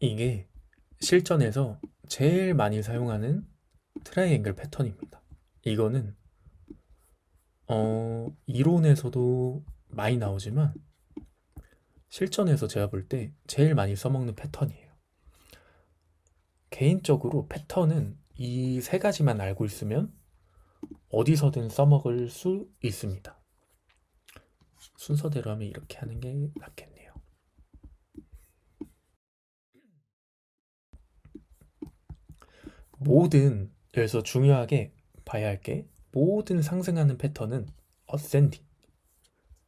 이게 실전에서 제일 많이 사용하는 트라이앵글 패턴입니다. 이거는 이론에서도 많이 나오지만 실전에서 제가 볼 때 제일 많이 써먹는 패턴이에요. 개인적으로 패턴은 이 세 가지만 알고 있으면 어디서든 써먹을 수 있습니다. 순서대로 하면 이렇게 하는 게 낫겠네요. 모든, 여기서 중요하게 봐야 할 게 모든 상승하는 패턴은 어센딩,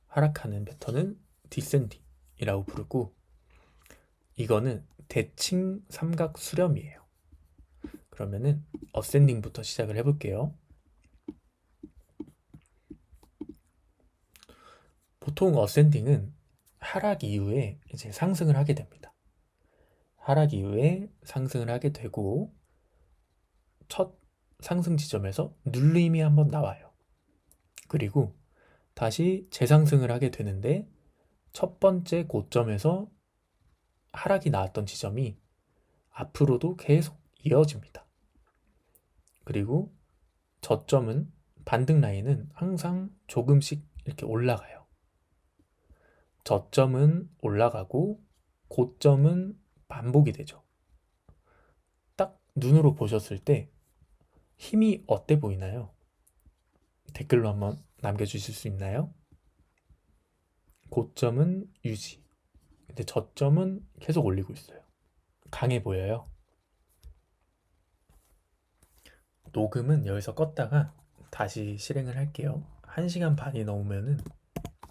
하락하는 패턴은 디센딩이라고 부르고 이거는 대칭 삼각 수렴이에요. 그러면은 어센딩부터 시작을 해볼게요. 보통 어센딩은 하락 이후에 이제 상승을 하게 됩니다. 하락 이후에 상승을 하게 되고 첫 상승 지점에서 눌림이 한번 나와요. 그리고 다시 재상승을 하게 되는데 첫 번째 고점에서 하락이 나왔던 지점이 앞으로도 계속 이어집니다. 그리고 저점은 반등 라인은 항상 조금씩 이렇게 올라가요. 저점은 올라가고 고점은 반복이 되죠. 딱 눈으로 보셨을 때 힘이 어때 보이나요? 댓글로 한번 남겨주실 수 있나요? 고점은 유지. 근데 저점은 계속 올리고 있어요. 강해 보여요. 녹음은 여기서 껐다가 다시 실행을 할게요. 1시간 반이 넘으면은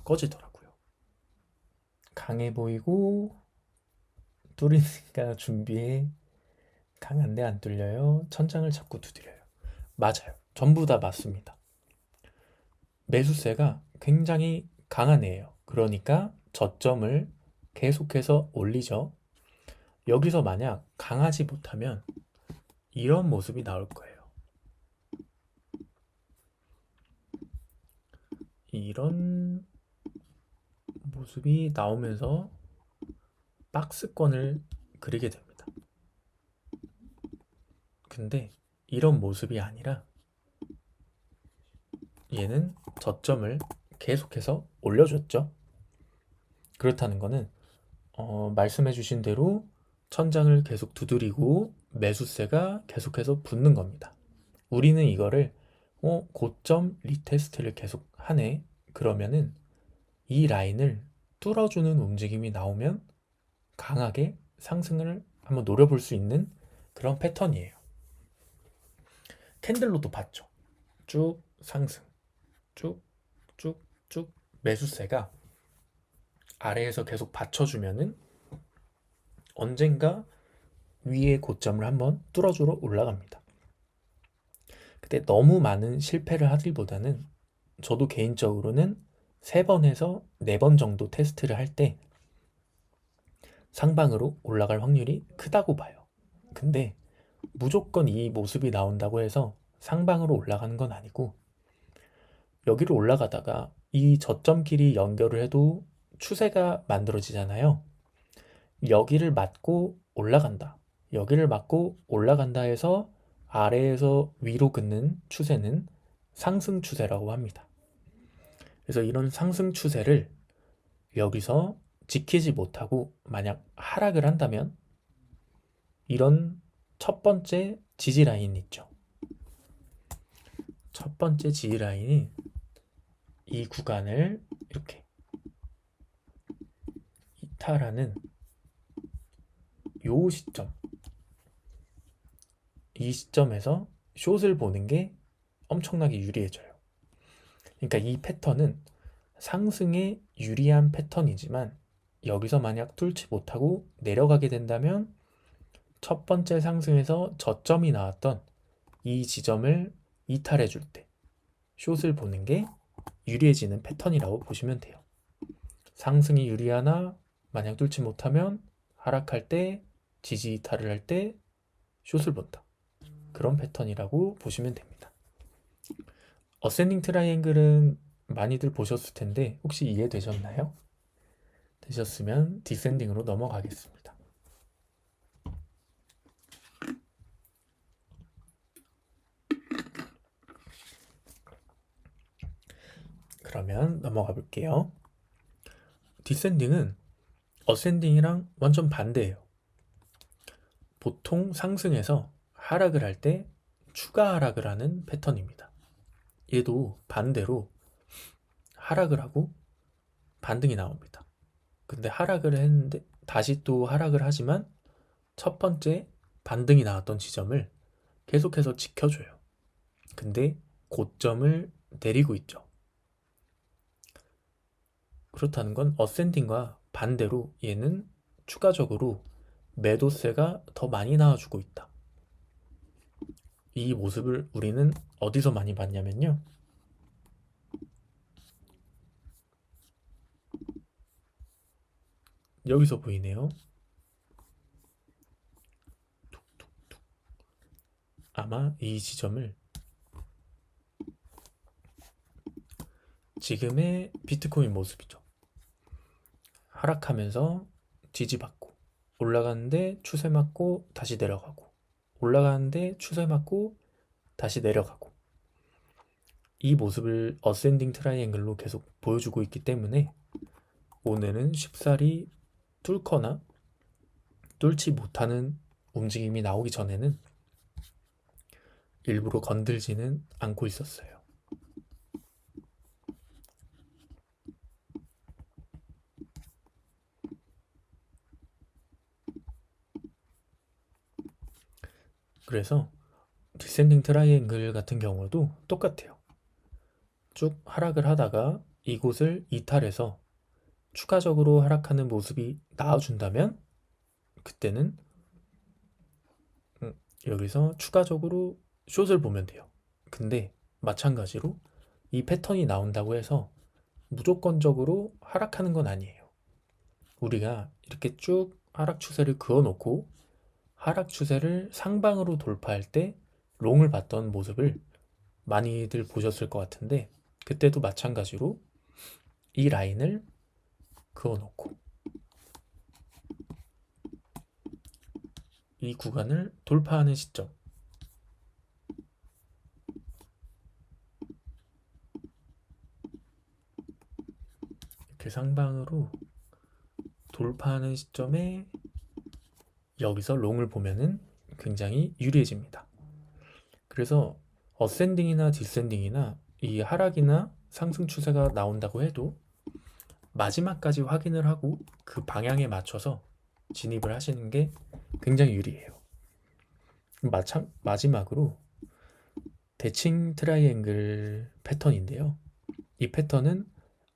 꺼지더라고요. 강해 보이고 뚫리니까 준비해. 강한데 안 뚫려요. 천장을 자꾸 두드려요. 맞아요. 전부 다 맞습니다. 매수세가 굉장히 강한 애예요. 그러니까 저점을 계속해서 올리죠. 여기서 만약 강하지 못하면 이런 모습이 나올 거예요. 이런 모습이 나오면서 박스권을 그리게 됩니다. 근데 이런 모습이 아니라 얘는 저점을 계속해서 올려줬죠. 그렇다는 거는 말씀해주신 대로 천장을 계속 두드리고 매수세가 계속해서 붙는 겁니다. 우리는 이거를 고점 리테스트를 계속 하네. 그러면은 이 라인을 뚫어주는 움직임이 나오면 강하게 상승을 한번 노려볼 수 있는 그런 패턴이에요. 캔들로도 봤죠. 쭉 상승, 쭉, 쭉, 쭉 매수세가 아래에서 계속 받쳐주면은 언젠가 위의 고점을 한번 뚫어주러 올라갑니다. 근데 너무 많은 실패를 하기보다는 저도 개인적으로는 3번에서 4번 정도 테스트를 할 때 상방으로 올라갈 확률이 크다고 봐요. 근데 무조건 이 모습이 나온다고 해서 상방으로 올라가는 건 아니고 여기로 올라가다가 이 저점끼리 연결을 해도 추세가 만들어지잖아요. 여기를 맞고 올라간다. 여기를 맞고 올라간다 해서 아래에서 위로 긋는 추세는 상승 추세라고 합니다. 그래서 이런 상승 추세를 여기서 지키지 못하고 만약 하락을 한다면 이런 첫 번째 지지 라인 있죠. 첫 번째 지지 라인이 이 구간을 이렇게 이탈하는 요 시점, 이 시점에서 숏을 보는 게 엄청나게 유리해져요. 그러니까 이 패턴은 상승에 유리한 패턴이지만 여기서 만약 뚫지 못하고 내려가게 된다면 첫 번째 상승에서 저점이 나왔던 이 지점을 이탈해 줄 때 숏을 보는 게 유리해지는 패턴이라고 보시면 돼요. 상승이 유리하나 만약 뚫지 못하면 하락할 때 지지 이탈을 할 때 숏을 본다. 그런 패턴이라고 보시면 됩니다. 어센딩 트라이앵글은 많이들 보셨을 텐데 혹시 이해되셨나요? 되셨으면 디센딩으로 넘어가겠습니다. 그러면 넘어가 볼게요. 디센딩은 어센딩이랑 완전 반대예요. 보통 상승해서 하락을 할 때 추가 하락을 하는 패턴입니다. 얘도 반대로 하락을 하고 반등이 나옵니다. 근데 하락을 했는데 다시 또 하락을 하지만 첫 번째 반등이 나왔던 지점을 계속해서 지켜줘요. 근데 고점을 내리고 있죠. 그렇다는 건 어센딩과 반대로 얘는 추가적으로 매도세가 더 많이 나와주고 있다. 이 모습을 우리는 어디서 많이 봤냐면요. 여기서 보이네요. 아마 이 지점을 지금의 비트코인 모습이죠. 하락하면서 지지받고 올라가는데 추세 맞고 다시 내려가고 올라가는데 추세 맞고 다시 내려가고 이 모습을 어센딩 트라이앵글로 계속 보여주고 있기 때문에 오늘은 쉽사리 뚫거나 뚫지 못하는 움직임이 나오기 전에는 일부러 건들지는 않고 있었어요. 그래서 디센딩 트라이앵글 같은 경우도 똑같아요. 쭉 하락을 하다가 이곳을 이탈해서 추가적으로 하락하는 모습이 나와준다면 그때는 여기서 추가적으로 숏을 보면 돼요. 근데 마찬가지로 이 패턴이 나온다고 해서 무조건적으로 하락하는 건 아니에요. 우리가 이렇게 쭉 하락 추세를 그어놓고 하락 추세를 상방으로 돌파할 때 롱을 봤던 모습을 많이들 보셨을 것 같은데 그때도 마찬가지로 이 라인을 그어놓고 이 구간을 돌파하는 시점 이렇게 상방으로 돌파하는 시점에 여기서 롱을 보면은 굉장히 유리해집니다. 그래서 어센딩이나 디센딩이나 이 하락이나 상승 추세가 나온다고 해도 마지막까지 확인을 하고 그 방향에 맞춰서 진입을 하시는 게 굉장히 유리해요. 마지막으로 대칭 트라이앵글 패턴인데요. 이 패턴은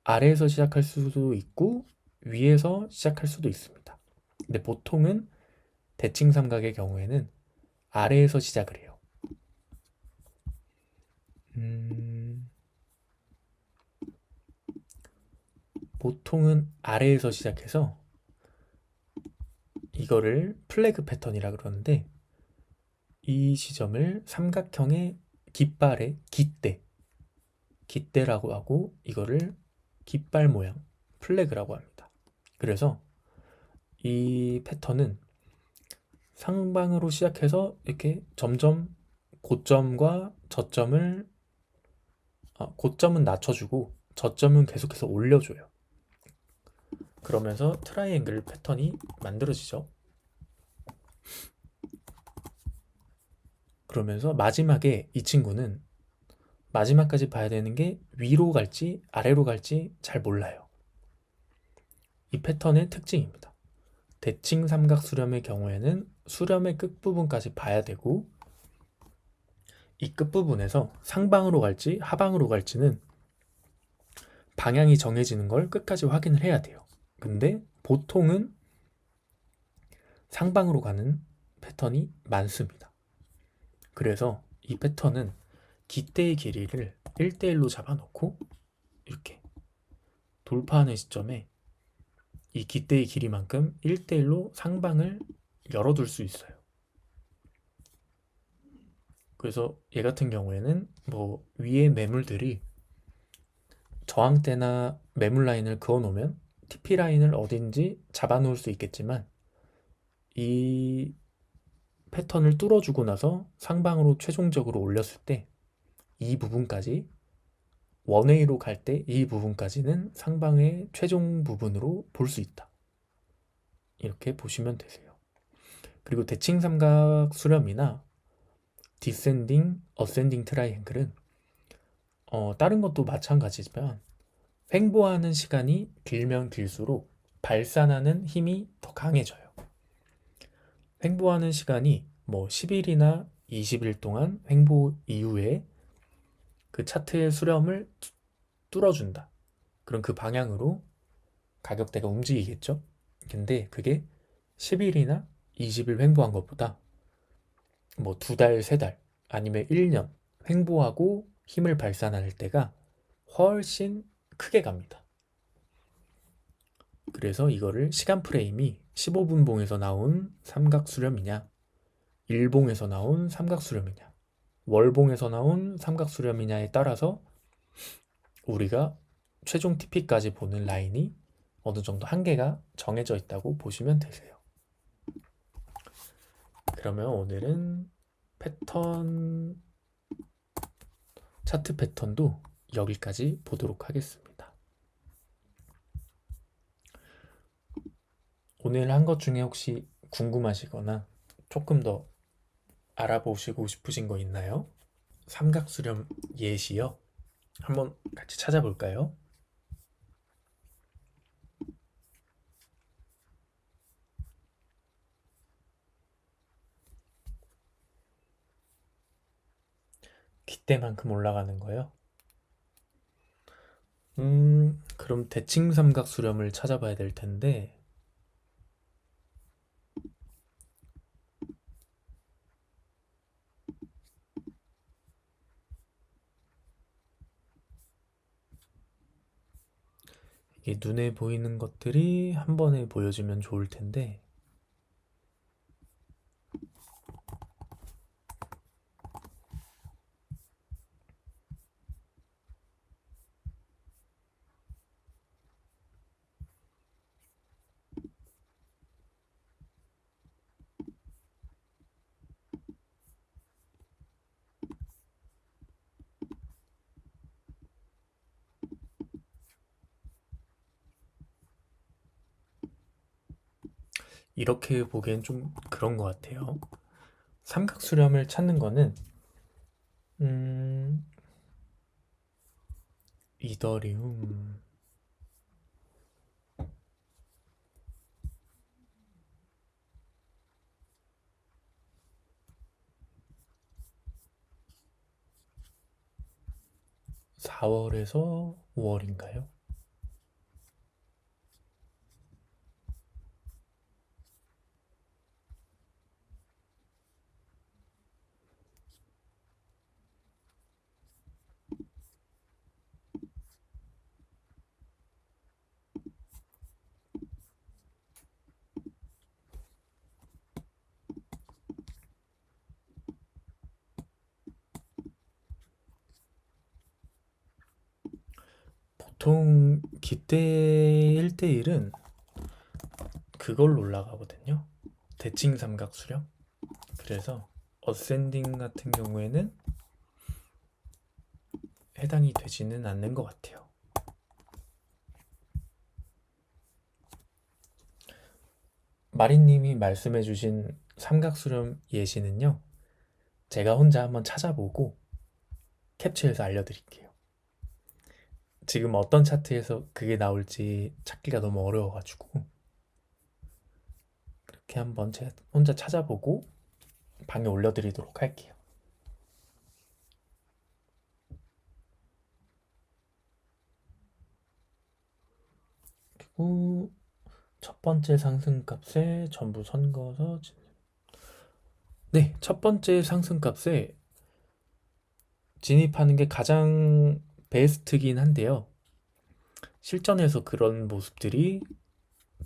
아래에서 시작할 수도 있고 위에서 시작할 수도 있습니다. 근데 보통은 대칭 삼각의 경우에는 아래에서 시작을 해요. 보통은 아래에서 시작해서 이거를 플래그 패턴이라 그러는데 이 지점을 삼각형의 깃발의 깃대라고 하고 이거를 깃발 모양 플래그라고 합니다. 그래서 이 패턴은 상방으로 시작해서 이렇게 점점 고점과 저점을 고점은 낮춰주고 저점은 계속해서 올려줘요. 그러면서 트라이앵글 패턴이 만들어지죠. 그러면서 마지막에 이 친구는 마지막까지 봐야 되는 게 위로 갈지 아래로 갈지 잘 몰라요. 이 패턴의 특징입니다. 대칭 삼각 수렴의 경우에는 수렴의 끝부분까지 봐야 되고 이 끝부분에서 상방으로 갈지 하방으로 갈지는 방향이 정해지는 걸 끝까지 확인을 해야 돼요. 근데 보통은 상방으로 가는 패턴이 많습니다. 그래서 이 패턴은 깃대의 길이를 1대1로 잡아놓고 이렇게 돌파하는 시점에 이 깃대의 길이만큼 1대1로 상방을 열어둘 수 있어요. 그래서 얘 같은 경우에는 뭐 위에 매물들이 저항대나 매물 라인을 그어 놓으면 TP 라인을 어딘지 잡아 놓을 수 있겠지만 이 패턴을 뚫어주고 나서 상방으로 최종적으로 올렸을 때 이 부분까지 원웨이로 갈 때 이 부분까지는 상방의 최종 부분으로 볼 수 있다. 이렇게 보시면 되세요. 그리고 대칭 삼각 수렴이나 디센딩, 어센딩 트라이앵글은 다른 것도 마찬가지지만 횡보하는 시간이 길면 길수록 발산하는 힘이 더 강해져요. 횡보하는 시간이 뭐 10일이나 20일 동안 횡보 이후에 그 차트의 수렴을 뚫어준다. 그럼 그 방향으로 가격대가 움직이겠죠? 근데 그게 10일이나 20일 횡보한 것보다 뭐 2달, 3달 아니면 1년 횡보하고 힘을 발산할 때가 훨씬 크게 갑니다. 그래서 이거를 시간 프레임이 15분봉에서 나온 삼각수렴이냐, 일봉에서 나온 삼각수렴이냐, 월봉에서 나온 삼각수렴이냐에 따라서 우리가 최종 TP까지 보는 라인이 어느 정도 한계가 정해져 있다고 보시면 되세요. 그러면 오늘은 패턴, 차트 패턴도 여기까지 보도록 하겠습니다. 오늘 한 것 중에 혹시 궁금하시거나 조금 더 알아보시고 싶으신 거 있나요? 삼각수렴 예시요? 한번 같이 찾아볼까요? 깃대만큼 올라가는 거요? 그럼 대칭 삼각수렴을 찾아봐야 될 텐데 이게 눈에 보이는 것들이 한 번에 보여주면 좋을 텐데 이렇게 보기엔 좀 그런 것 같아요. 삼각수렴을 찾는 거는 음, 이더리움 4월에서 5월인가요? 보통 기대 1대1은 그걸로 올라가거든요. 대칭 삼각수렴. 그래서 어센딩 같은 경우에는 해당이 되지는 않는 것 같아요. 마리님이 말씀해주신 삼각수렴 예시는요, 제가 혼자 한번 찾아보고 캡처해서 알려드릴게요. 지금 어떤 차트에서 그게 나올지 찾기가 너무 어려워가지고 그렇게 한번 제가 혼자 찾아보고 방에 올려드리도록 할게요. 그리고 첫 번째 상승값에 전부 선거서 네, 첫 번째 상승값에 진입하는 게 가장 베스트긴 한데요. 실전에서 그런 모습들이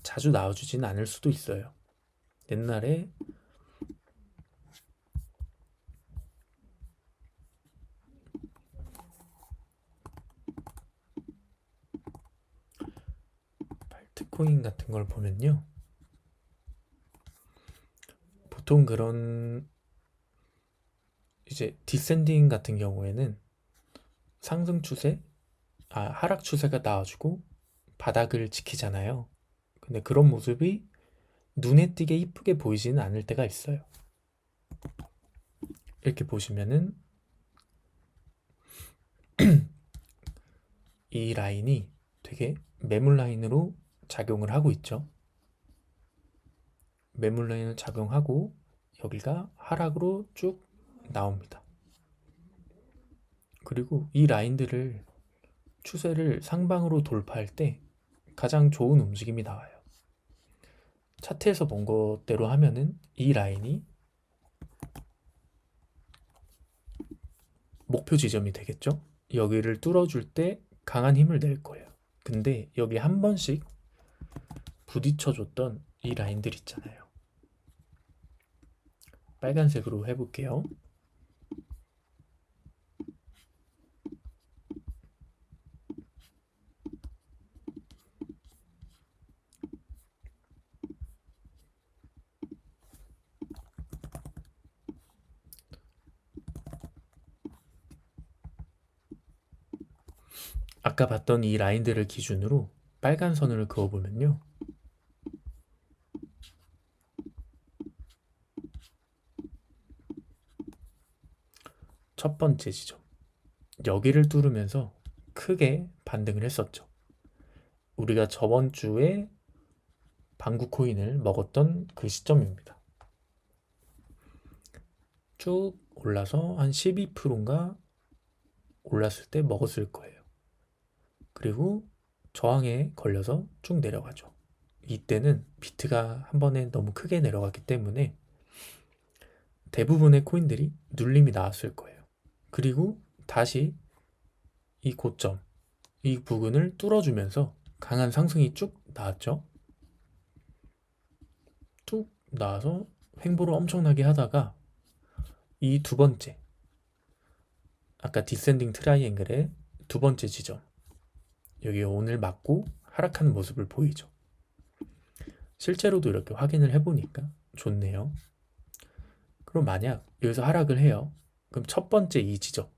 자주 나와주지는 않을 수도 있어요. 옛날에 발트코인 같은 걸 보면요. 보통 그런 이제 디센딩 같은 경우에는 상승 추세 하락 추세가 나와주고 바닥을 지키잖아요. 근데 그런 모습이 눈에 띄게 이쁘게 보이지는 않을 때가 있어요. 이렇게 보시면은 이 라인이 되게 매물 라인으로 작용을 하고 있죠. 매물 라인을 작용하고 여기가 하락으로 쭉 나옵니다. 그리고 이 라인들을 추세를 상방으로 돌파할 때 가장 좋은 움직임이 나와요. 차트에서 본 것대로 하면은 이 라인이 목표 지점이 되겠죠? 여기를 뚫어줄 때 강한 힘을 낼 거예요. 근데 여기 한 번씩 부딪혀줬던 이 라인들 있잖아요. 빨간색으로 해볼게요. 아까 봤던 이 라인들을 기준으로 빨간 선을 그어보면요. 첫 번째 지점. 여기를 뚫으면서 크게 반등을 했었죠. 우리가 저번 주에 방구 코인을 먹었던 그 시점입니다. 쭉 올라서 한 12%인가 올랐을 때 먹었을 거예요. 그리고 저항에 걸려서 쭉 내려가죠. 이때는 비트가 한 번에 너무 크게 내려갔기 때문에 대부분의 코인들이 눌림이 나왔을 거예요. 그리고 다시 이 고점, 이 부근을 뚫어주면서 강한 상승이 쭉 나왔죠. 쭉 나와서 횡보를 엄청나게 하다가 이 두 번째, 아까 디센딩 트라이앵글의 두 번째 지점, 여기 오늘 맞고 하락하는 모습을 보이죠. 실제로도 이렇게 확인을 해보니까 좋네요. 그럼 만약 여기서 하락을 해요. 그럼 첫 번째 이 지점,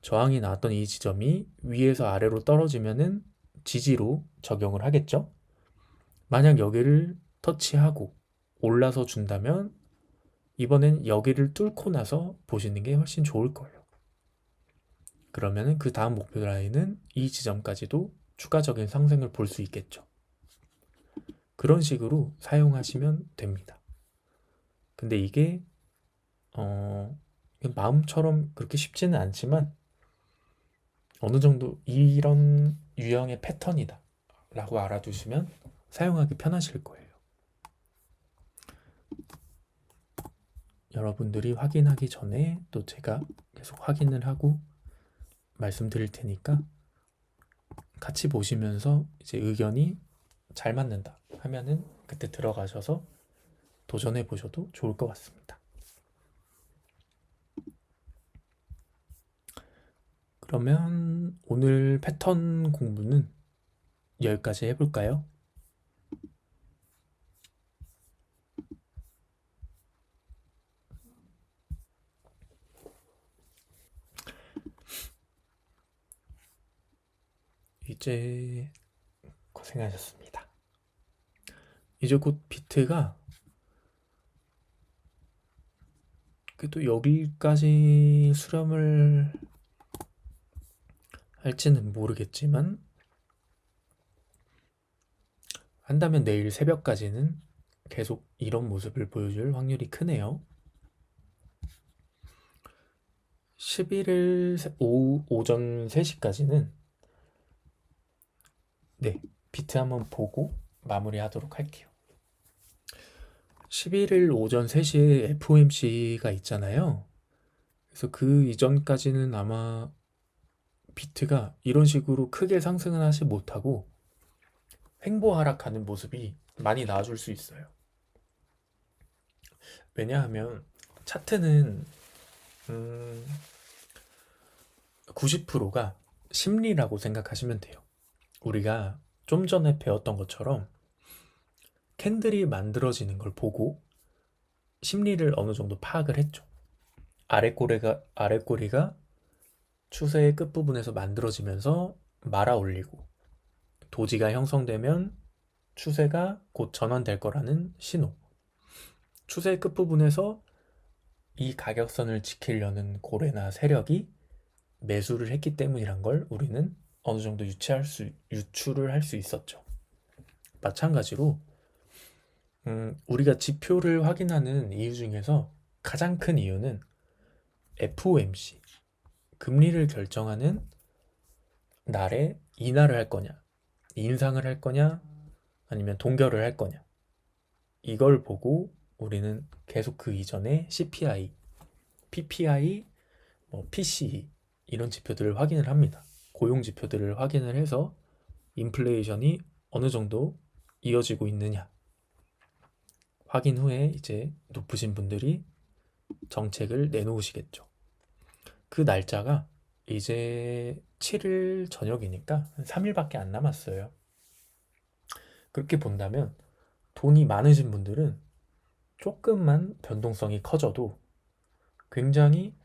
저항이 나왔던 이 지점이 위에서 아래로 떨어지면은 지지로 적용을 하겠죠. 만약 여기를 터치하고 올라서 준다면 이번엔 여기를 뚫고 나서 보시는 게 훨씬 좋을 거예요. 그러면은 그 다음 목표 라인은 이 지점까지도 추가적인 상승을 볼 수 있겠죠. 그런 식으로 사용하시면 됩니다. 근데 이게 마음처럼 그렇게 쉽지는 않지만 어느 정도 이런 유형의 패턴이다 라고 알아두시면 사용하기 편하실 거예요. 여러분들이 확인하기 전에 또 제가 계속 확인을 하고 말씀드릴 테니까 같이 보시면서 이제 의견이 잘 맞는다 하면은 그때 들어가셔서 도전해 보셔도 좋을 것 같습니다. 그러면 오늘 패턴 공부는 여기까지 해볼까요? 이제 고생하셨습니다. 이제 곧 비트가 또 여기까지 수렴을 할지는 모르겠지만 한다면 내일 새벽까지는 계속 이런 모습을 보여줄 확률이 크네요. 11일 오전 3시까지는 네, 비트 한번 보고 마무리하도록 할게요. 11일 오전 3시에 FOMC가 있잖아요. 그래서 그 이전까지는 아마 비트가 이런 식으로 크게 상승은 하지 못하고 횡보 하락하는 모습이 많이 나와줄 수 있어요. 왜냐하면 차트는 90%가 심리라고 생각하시면 돼요. 우리가 좀 전에 배웠던 것처럼 캔들이 만들어지는 걸 보고 심리를 어느 정도 파악을 했죠. 아랫꼬리가 추세의 끝부분에서 만들어지면서 말아 올리고 도지가 형성되면 추세가 곧 전환될 거라는 신호. 추세의 끝부분에서 이 가격선을 지키려는 고래나 세력이 매수를 했기 때문이란 걸 우리는 어느 정도 유추를 할 수 있었죠. 마찬가지로 우리가 지표를 확인하는 이유 중에서 가장 큰 이유는 FOMC, 금리를 결정하는 날에 인하를 할 거냐, 인상을 할 거냐, 아니면 동결을 할 거냐. 이걸 보고 우리는 계속 그 이전에 CPI, PPI, PCE 이런 지표들을 확인을 합니다. 고용 지표들을 확인을 해서 인플레이션이 어느 정도 이어지고 있느냐 확인 후에 이제 높으신 분들이 정책을 내놓으시겠죠. 그 날짜가 이제 7일 저녁이니까 한 3일밖에 안 남았어요. 그렇게 본다면 돈이 많으신 분들은 조금만 변동성이 커져도 굉장히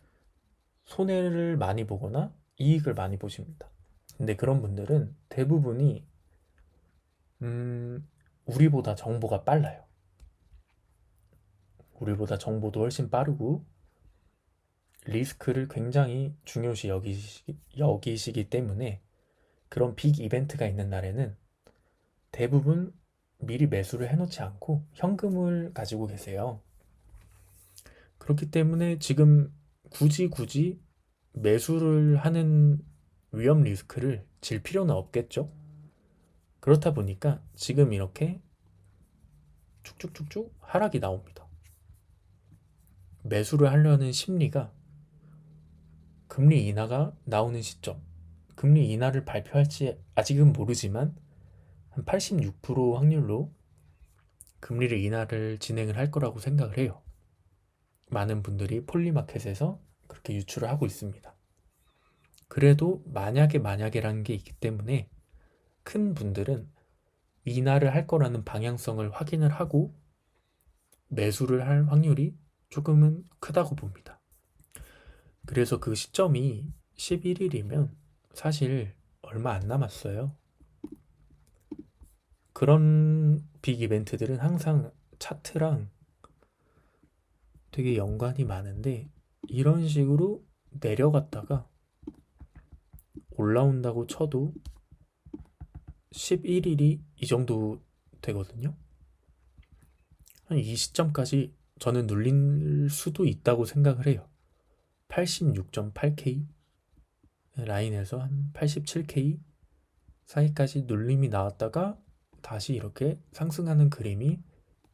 손해를 많이 보거나 이익을 많이 보십니다. 근데 그런 분들은 대부분이 우리보다 정보가 빨라요. 우리보다 정보도 훨씬 빠르고 리스크를 굉장히 중요시 여기시기 때문에 그런 빅 이벤트가 있는 날에는 대부분 미리 매수를 해놓지 않고 현금을 가지고 계세요. 그렇기 때문에 지금 굳이 매수를 하는 위험 리스크를 질 필요는 없겠죠. 그렇다 보니까 지금 이렇게 쭉쭉쭉쭉 하락이 나옵니다. 매수를 하려는 심리가 금리 인하가 나오는 시점, 금리 인하를 발표할지 아직은 모르지만 한 86% 확률로 금리를 인하를 진행을 할 거라고 생각을 해요. 많은 분들이 폴리마켓에서 그렇게 유추를 하고 있습니다. 그래도 만약에라는 게 있기 때문에 큰 분들은 인하를 할 거라는 방향성을 확인을 하고 매수를 할 확률이 조금은 크다고 봅니다. 그래서 그 시점이 11일이면 사실 얼마 안 남았어요. 그런 빅 이벤트들은 항상 차트랑 되게 연관이 많은데 이런 식으로 내려갔다가 올라온다고 쳐도 11일이 이 정도 되거든요. 한 이 시점까지 저는 눌릴 수도 있다고 생각을 해요. 86.8K 라인에서 한 87K 사이까지 눌림이 나왔다가 다시 이렇게 상승하는 그림이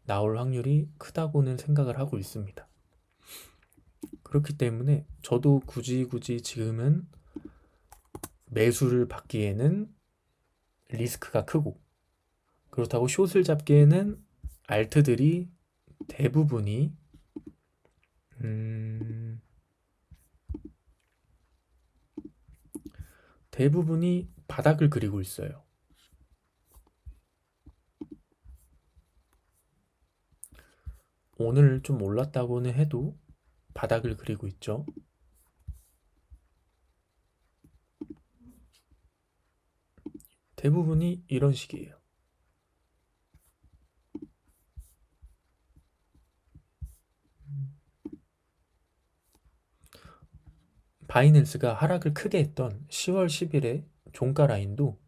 나올 확률이 크다고는 생각을 하고 있습니다. 그렇기 때문에 저도 굳이 지금은 매수를 받기에는 리스크가 크고 그렇다고 숏을 잡기에는 알트들이 대부분이 바닥을 그리고 있어요. 오늘 좀 올랐다고는 해도 바닥을 그리고 있죠. 대부분이 이런 식이에요. 바이낸스가 하락을 크게 했던 10월 10일에 종가 라인도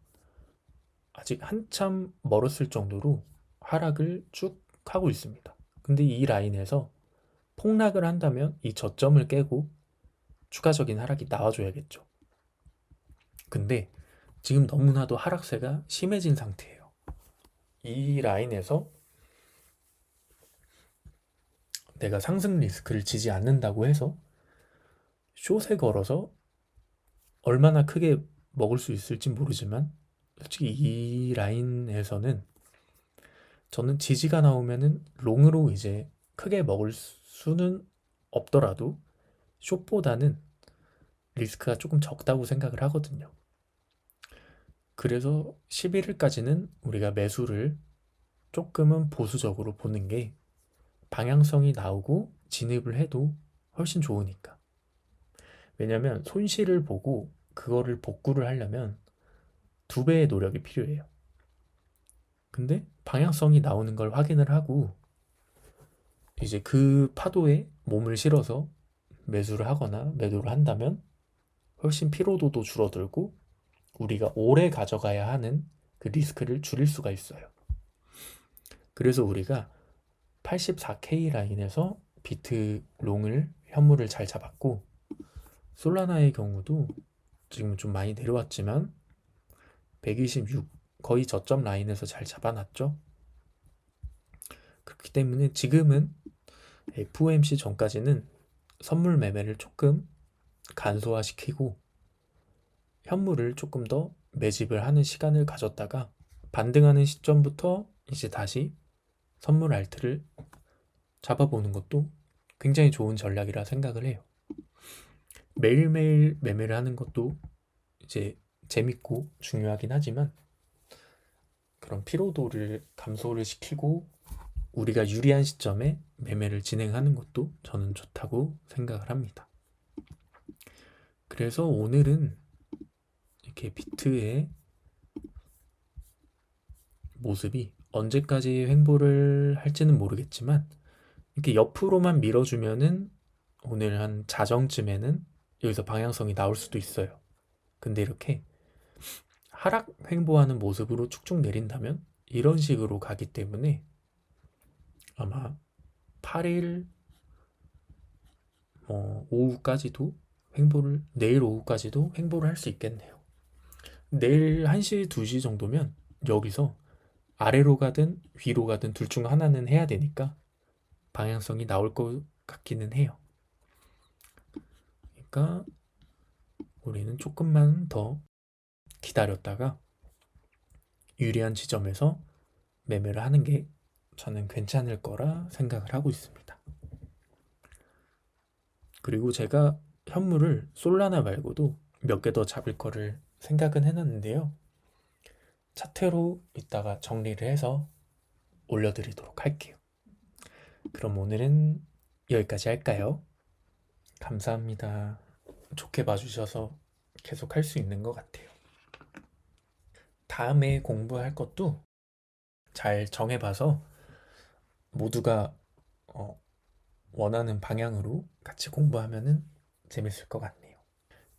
아직 한참 멀었을 정도로 하락을 쭉 하고 있습니다. 근데 이 라인에서 폭락을 한다면 이 저점을 깨고 추가적인 하락이 나와줘야겠죠. 근데 지금 너무나도 하락세가 심해진 상태예요. 이 라인에서 내가 상승 리스크를 지지 않는다고 해서 숏에 걸어서 얼마나 크게 먹을 수 있을지 모르지만 솔직히 이 라인에서는 저는 지지가 나오면은 롱으로 이제 크게 먹을 수는 없더라도 숏보다는 리스크가 조금 적다고 생각을 하거든요. 그래서 11일까지는 우리가 매수를 조금은 보수적으로 보는 게 방향성이 나오고 진입을 해도 훨씬 좋으니까. 왜냐면 손실을 보고 그거를 복구를 하려면 2배의 노력이 필요해요. 근데 방향성이 나오는 걸 확인을 하고 이제 그 파도에 몸을 실어서 매수를 하거나 매도를 한다면 훨씬 피로도도 줄어들고 우리가 오래 가져가야 하는 그 리스크를 줄일 수가 있어요. 그래서 우리가 84K 라인에서 비트 롱을 현물을 잘 잡았고 솔라나의 경우도 지금 좀 많이 내려왔지만 126 거의 저점 라인에서 잘 잡아놨죠. 그렇기 때문에 지금은 FOMC 전까지는 선물 매매를 조금 간소화시키고 현물을 조금 더 매집을 하는 시간을 가졌다가 반등하는 시점부터 이제 다시 선물 알트를 잡아보는 것도 굉장히 좋은 전략이라 생각을 해요. 매일매일 매매를 하는 것도 이제 재밌고 중요하긴 하지만 그런 피로도를 감소를 시키고 우리가 유리한 시점에 매매를 진행하는 것도 저는 좋다고 생각을 합니다. 그래서 오늘은 이렇게 비트의 모습이 언제까지 횡보를 할지는 모르겠지만 이렇게 옆으로만 밀어주면은 오늘 한 자정쯤에는 여기서 방향성이 나올 수도 있어요. 근데 이렇게 하락 횡보하는 모습으로 쭉쭉 내린다면 이런 식으로 가기 때문에 아마 8일 오후까지도 내일 오후까지도 횡보를 할 수 있겠네요. 내일 1시, 2시 정도면 여기서 아래로 가든 위로 가든 둘 중 하나는 해야 되니까 방향성이 나올 것 같기는 해요. 그러니까 우리는 조금만 더 기다렸다가 유리한 지점에서 매매를 하는 게 저는 괜찮을 거라 생각을 하고 있습니다. 그리고 제가 현물을 솔라나 말고도 몇 개 더 잡을 거를 생각은 해놨는데요. 차트로 이따가 정리를 해서 올려드리도록 할게요. 그럼 오늘은 여기까지 할까요? 감사합니다. 좋게 봐주셔서 계속 할 수 있는 것 같아요. 다음에 공부할 것도 잘 정해봐서 모두가 원하는 방향으로 같이 공부하면은 재밌을 것 같네요.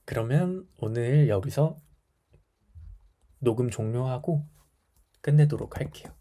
그러면 오늘 여기서 녹음 종료하고 끝내도록 할게요.